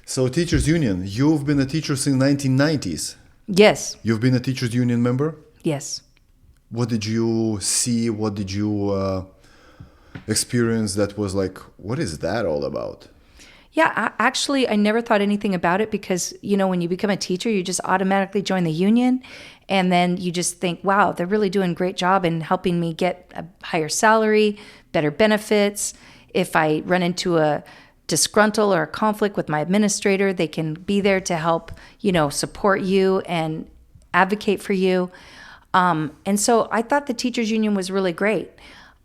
So teachers union, you've been a teacher since 1990s. Yes. You've been a teachers union member? Yes. What did you see? What did you experience that was like, what is that all about? Yeah, actually, I never thought anything about it because, when you become a teacher, you just automatically join the union. And then you just think, wow, they're really doing a great job in helping me get a higher salary, better benefits. If I run into a disgruntle or a conflict with my administrator, they can be there to help, support you and advocate for you. And so I thought the teachers union was really great.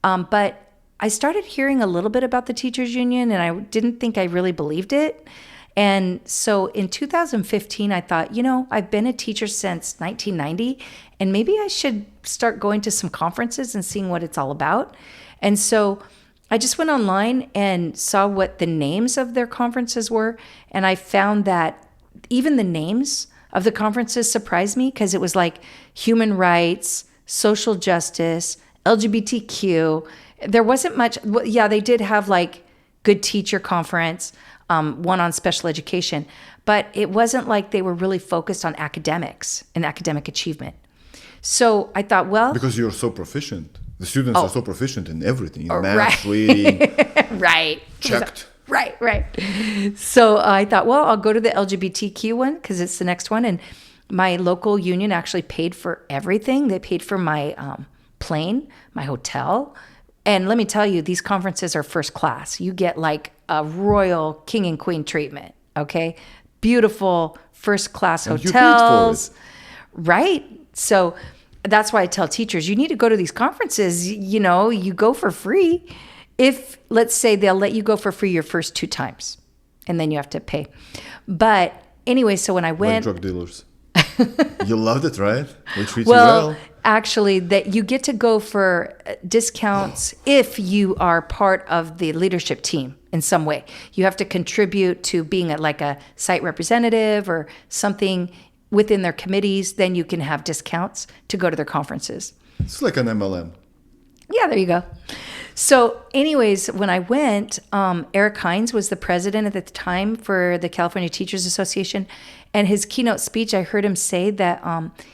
But I started hearing a little bit about the teachers union and I didn't think I really believed it. And so in 2015, I thought, I've been a teacher since 1990 and maybe I should start going to some conferences and seeing what it's all about. And so I just went online and saw what the names of their conferences were. And I found that even the names of the conferences surprised me because it was like human rights, social justice, LGBTQ. There wasn't much. Yeah, they did have like good teacher conference, one on special education, but it wasn't like they were really focused on academics and academic achievement. So I thought, well, because you're so proficient. The students are so proficient in everything, in math, right. reading, right. checked. Right. So I thought, well, I'll go to the LGBTQ one because it's the next one. And my local union actually paid for everything. They paid for my plane, my hotel. And let me tell you, these conferences are first class. You get like a royal king and queen treatment, okay? Beautiful first class hotels. You paid for it. Right? So that's why I tell teachers, you need to go to these conferences. You go for free. If, let's say, they'll let you go for free your first 2 times, and then you have to pay. But anyway, so when I went... Like drug dealers. You loved it, right? We treat you well. Actually, that you get to go for discounts if you are part of the leadership team in some way. You have to contribute to being a site representative or something within their committees. Then you can have discounts to go to their conferences. It's like an MLM. Yeah, there you go. So anyways, when I went, Eric Hines was the president at the time for the California Teachers Association. And his keynote speech, I heard him say that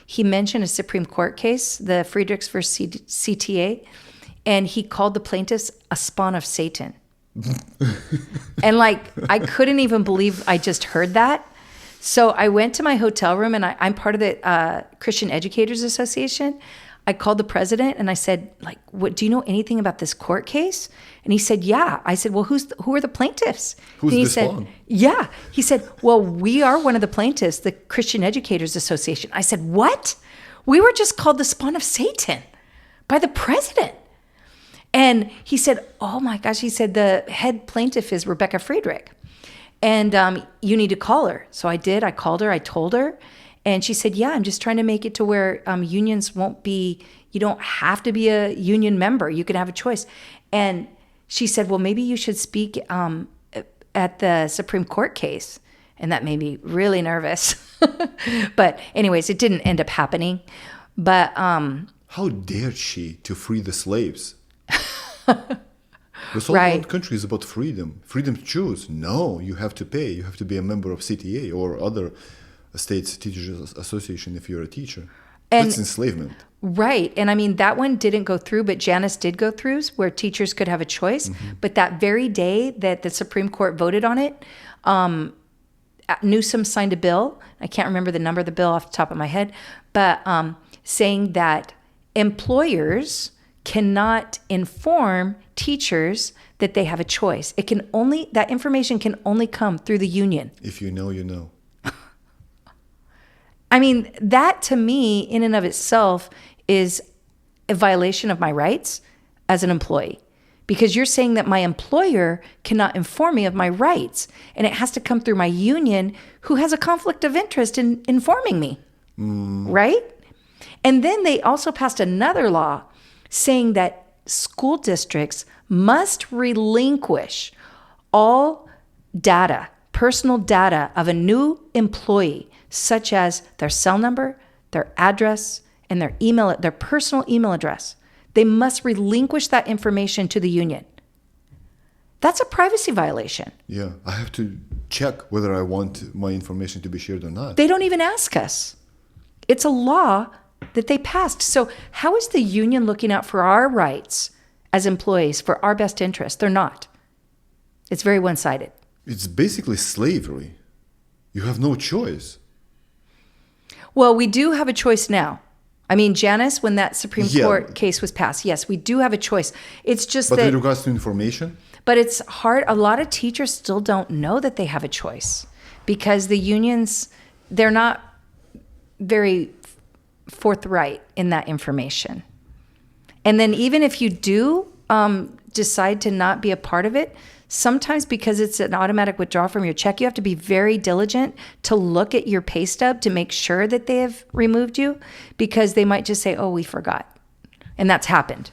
he mentioned a Supreme Court case, the Friedrichs versus CTA, and he called the plaintiffs a spawn of Satan. And I couldn't even believe I just heard that. So I went to my hotel room, and I'm part of the Christian Educators Association. I called the president and I said, what, do you know anything about this court case? And he said, yeah. I said, well, who are the plaintiffs? Who's and he this said, one? Yeah. He said, well, we are one of the plaintiffs, the Christian Educators Association. I said, what? We were just called the spawn of Satan by the president. And he said, oh my gosh. He said, the head plaintiff is Rebecca Friedrich. And you need to call her. So I did. I called her. I told her. And she said, yeah, I'm just trying to make it to where unions won't be, you don't have to be a union member. You can have a choice. And she said, well, maybe you should speak at the Supreme Court case. And that made me really nervous. But anyways, it didn't end up happening. But how dared she to free the slaves? This whole country is about freedom. Freedom to choose. No, you have to pay. You have to be a member of CTA or other States Teachers Association if you're a teacher. That's enslavement. Right. And I mean, that one didn't go through, but Janus did go through where teachers could have a choice. Mm-hmm. But that very day that the Supreme Court voted on it, Newsom signed a bill. I can't remember the number of the bill off the top of my head, but saying that employers cannot inform teachers that they have a choice. That information can only come through the union. If you know, you know. I mean, that to me, in and of itself, is a violation of my rights as an employee. Because you're saying that my employer cannot inform me of my rights, and it has to come through my union, who has a conflict of interest in informing me, right? And then they also passed another law saying that school districts must relinquish all data, personal data of a new employee, such as their cell number, their address, and their email, their personal email address. They must relinquish that information to the union. That's a privacy violation. Yeah, I have to check whether I want my information to be shared or not. They don't even ask us. It's a law that they passed. So how is the union looking out for our rights as employees, for our best interest? They're not. It's very one-sided. It's basically slavery. You have no choice. Well, we do have a choice now. I mean, Janice, when that Supreme Court case was passed, yes, we do have a choice. It's just But with regards to information? But it's hard. A lot of teachers still don't know that they have a choice because the unions, they're not very forthright in that information. And then even if you do decide to not be a part of it, sometimes because it's an automatic withdrawal from your check, you have to be very diligent to look at your pay stub to make sure that they have removed you, because they might just say, oh, we forgot. And that's happened.